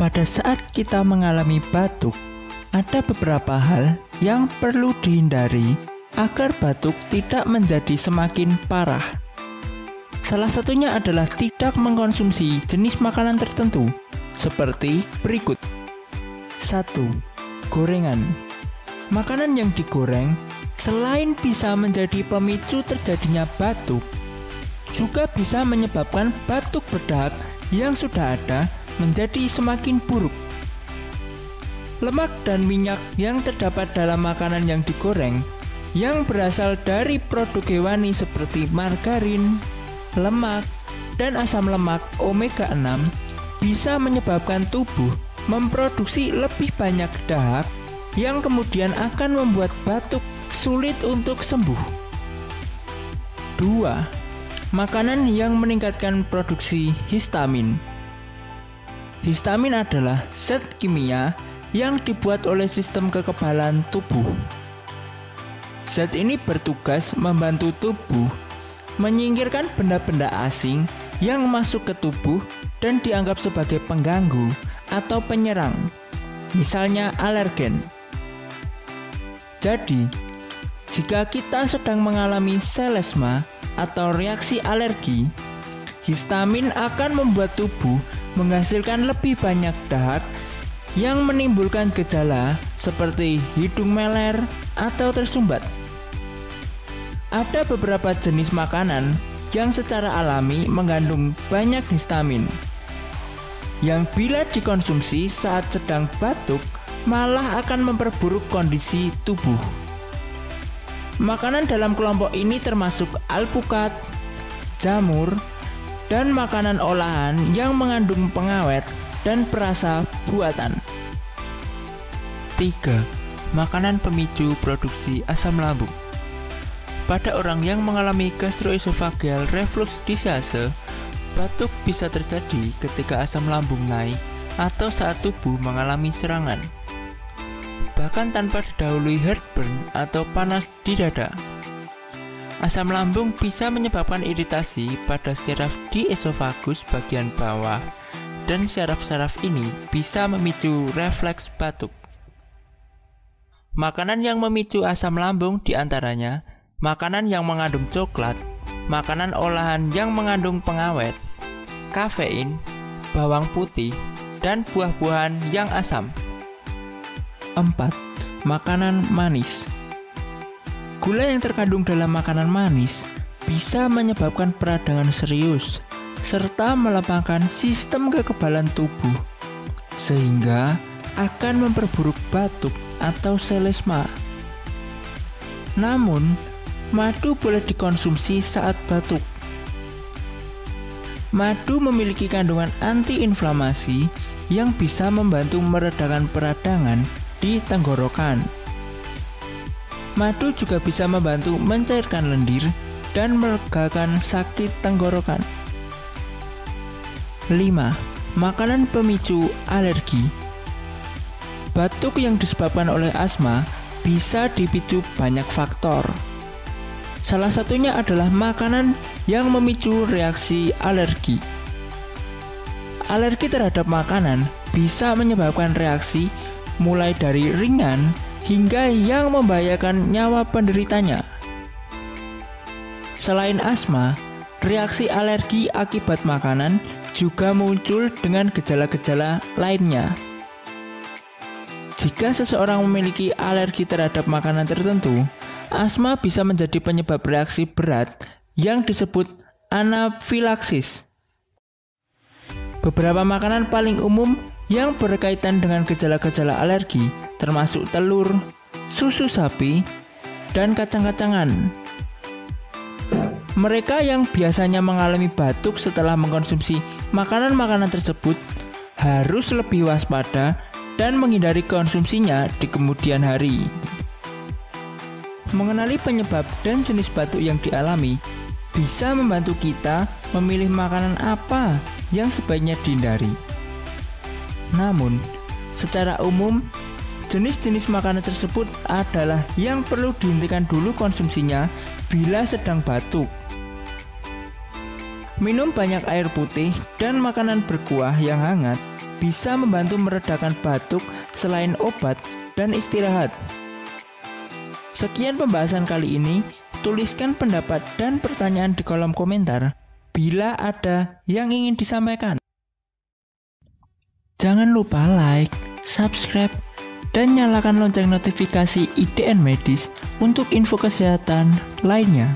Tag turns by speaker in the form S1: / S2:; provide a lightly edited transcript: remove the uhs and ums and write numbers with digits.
S1: Pada saat kita mengalami batuk, ada beberapa hal yang perlu dihindari agar batuk tidak menjadi semakin parah. Salah satunya adalah tidak mengkonsumsi jenis makanan tertentu seperti berikut. 1. Gorengan. Makanan yang digoreng selain bisa menjadi pemicu terjadinya batuk, juga bisa menyebabkan batuk berdahak yang sudah ada menjadi semakin buruk. Lemak dan minyak yang terdapat dalam makanan yang digoreng yang berasal dari produk hewani seperti margarin, lemak, dan asam lemak omega 6 bisa menyebabkan tubuh memproduksi lebih banyak dahak yang kemudian akan membuat batuk sulit untuk sembuh. 2. Makanan yang meningkatkan produksi histamin. Histamin adalah zat kimia yang dibuat oleh sistem kekebalan tubuh. Zat ini bertugas membantu tubuh menyingkirkan benda-benda asing yang masuk ke tubuh dan dianggap sebagai pengganggu atau penyerang, misalnya alergen. Jadi, jika kita sedang mengalami selesma atau reaksi alergi, histamin akan membuat tubuh menghasilkan lebih banyak dahak yang menimbulkan gejala seperti hidung meler atau tersumbat. Ada beberapa jenis makanan yang secara alami mengandung banyak histamin, yang bila dikonsumsi saat sedang batuk malah akan memperburuk kondisi tubuh. Makanan dalam kelompok ini termasuk alpukat, jamur, dan makanan olahan yang mengandung pengawet dan perasa buatan. 3. Makanan pemicu produksi asam lambung. Pada orang yang mengalami gastroesophageal reflux disease, batuk bisa terjadi ketika asam lambung naik atau saat tubuh mengalami serangan, bahkan tanpa didahului heartburn atau panas di dada. Asam lambung bisa menyebabkan iritasi pada syaraf di esofagus bagian bawah, dan syaraf-syaraf ini bisa memicu refleks batuk. Makanan yang memicu asam lambung diantaranya makanan yang mengandung coklat, makanan olahan yang mengandung pengawet, kafein, bawang putih, dan buah-buahan yang asam. 4. Makanan manis. Gula yang terkandung dalam makanan manis bisa menyebabkan peradangan serius serta melemahkan sistem kekebalan tubuh, sehingga akan memperburuk batuk atau selesma. Namun, madu boleh dikonsumsi saat batuk. Madu memiliki kandungan antiinflamasi yang bisa membantu meredakan peradangan di tenggorokan. Madu juga bisa membantu mencairkan lendir dan melegakan sakit tenggorokan. 5. Makanan pemicu alergi. Batuk yang disebabkan oleh asma bisa dipicu banyak faktor. Salah satunya adalah makanan yang memicu reaksi alergi. Alergi terhadap makanan bisa menyebabkan reaksi mulai dari ringan hingga yang membahayakan nyawa penderitanya. Selain asma, reaksi alergi akibat makanan juga muncul dengan gejala-gejala lainnya. Jika seseorang memiliki alergi terhadap makanan tertentu, asma bisa menjadi penyebab reaksi berat yang disebut anafilaksis. Beberapa makanan paling umum yang berkaitan dengan gejala-gejala alergi termasuk telur, susu sapi, dan kacang-kacangan. Mereka yang biasanya mengalami batuk setelah mengkonsumsi makanan-makanan tersebut harus lebih waspada dan menghindari konsumsinya di kemudian hari. Mengenali penyebab dan jenis batuk yang dialami bisa membantu kita memilih makanan apa yang sebaiknya dihindari. Namun, secara umum, jenis-jenis makanan tersebut adalah yang perlu dihentikan dulu konsumsinya bila sedang batuk. Minum banyak air putih dan makanan berkuah yang hangat bisa membantu meredakan batuk selain obat dan istirahat. Sekian pembahasan kali ini. Tuliskan pendapat dan pertanyaan di kolom komentar bila ada yang ingin disampaikan. Jangan lupa like, subscribe, dan nyalakan lonceng notifikasi IDN Medis untuk info kesehatan lainnya.